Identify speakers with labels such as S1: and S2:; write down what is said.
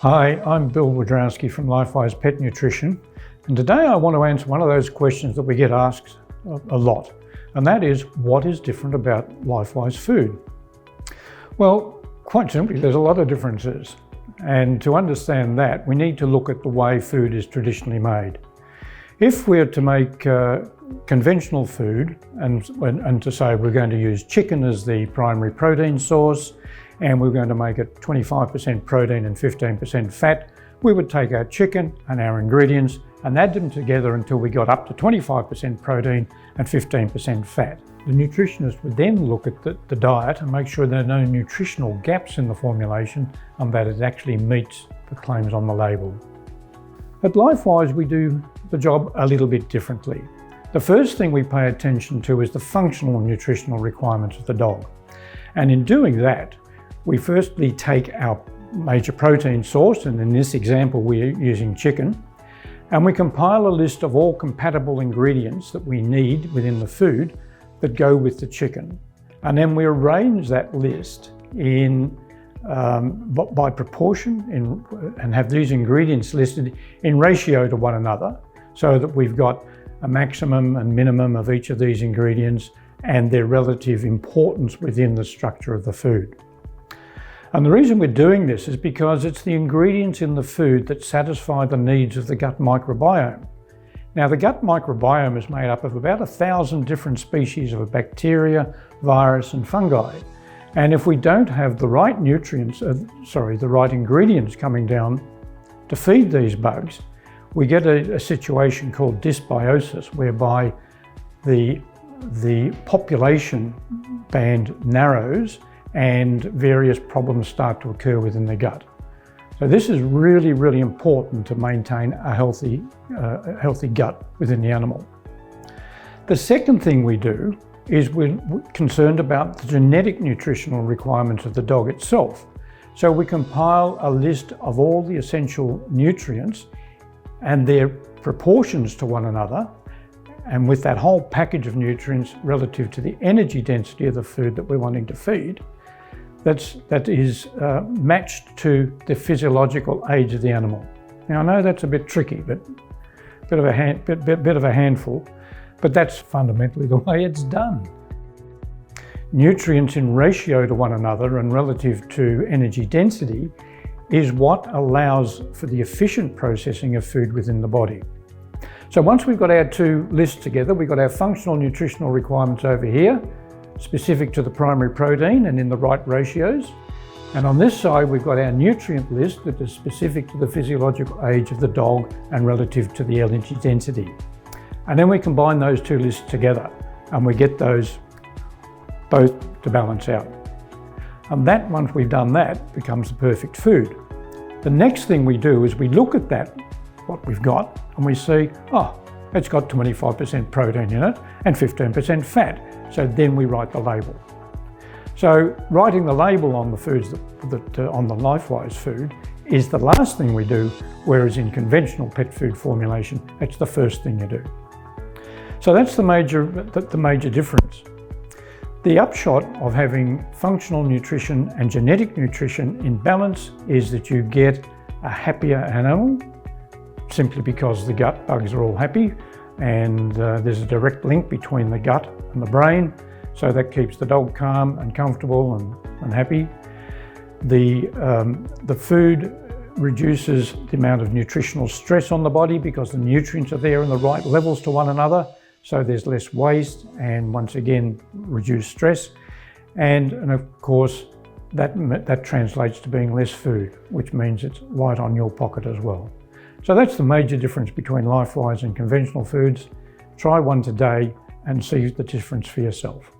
S1: Hi, I'm Bill Wiadrowski from LifeWise Pet Nutrition, and today I want to answer one of those questions that we get asked a lot, and that is, what is different about LifeWise food? Well, quite simply, there's a lot of differences, and to understand that, we need to look at the way food is traditionally made. If we're to make conventional food, and to say we're going to use chicken as the primary protein source, and we're going to make it 25% protein and 15% fat, we would take our chicken and our ingredients and add them together until we got up to 25% protein and 15% fat. The nutritionist would then look at the diet and make sure there are no nutritional gaps in the formulation and that it actually meets the claims on the label. At LifeWise, we do the job a little bit differently. The first thing we pay attention to is the functional nutritional requirements of the dog. And in doing that, we firstly take our major protein source, and in this example we're using chicken, and we compile a list of all compatible ingredients that we need within the food that go with the chicken. And then we arrange that list by proportion and have these ingredients listed in ratio to one another, so that we've got a maximum and minimum of each of these ingredients and their relative importance within the structure of the food. And the reason we're doing this is because it's the ingredients in the food that satisfy the needs of the gut microbiome. Now, the gut microbiome is made up of about 1,000 different species of bacteria, virus, and fungi. And if we don't have the right the right ingredients coming down to feed these bugs, we get a situation called dysbiosis, whereby the population band narrows and various problems start to occur within the gut. So this is really, really important to maintain a healthy gut within the animal. The second thing we do is we're concerned about the genetic nutritional requirements of the dog itself. So we compile a list of all the essential nutrients and their proportions to one another, and with that whole package of nutrients relative to the energy density of the food that we're wanting to feed, that is matched to the physiological age of the animal. Now, I know that's a bit tricky, but bit of a handful, but that's fundamentally the way it's done. Nutrients in ratio to one another and relative to energy density is what allows for the efficient processing of food within the body. So once we've got our two lists together, we've got our functional nutritional requirements over here, specific to the primary protein and in the right ratios. And on this side, we've got our nutrient list that is specific to the physiological age of the dog and relative to the energy density. And then we combine those two lists together and we get those both to balance out. And that, once we've done that, becomes the perfect food. The next thing we do is we look at that, what we've got, and we see, oh, it's got 25% protein in it and 15% fat. So then we write the label. So writing the label on the foods on the LifeWise food is the last thing we do, whereas in conventional pet food formulation, it's the first thing you do. So that's the major difference. The upshot of having functional nutrition and genetic nutrition in balance is that you get a happier animal, simply because the gut bugs are all happy, and there's a direct link between the gut and the brain, so that keeps the dog calm and comfortable and happy. The food reduces the amount of nutritional stress on the body because the nutrients are there in the right levels to one another, so there's less waste and, once again, reduced stress. And of course, that translates to being less food, which means it's light on your pocket as well. So that's the major difference between LifeWise and conventional foods. Try one today and see the difference for yourself.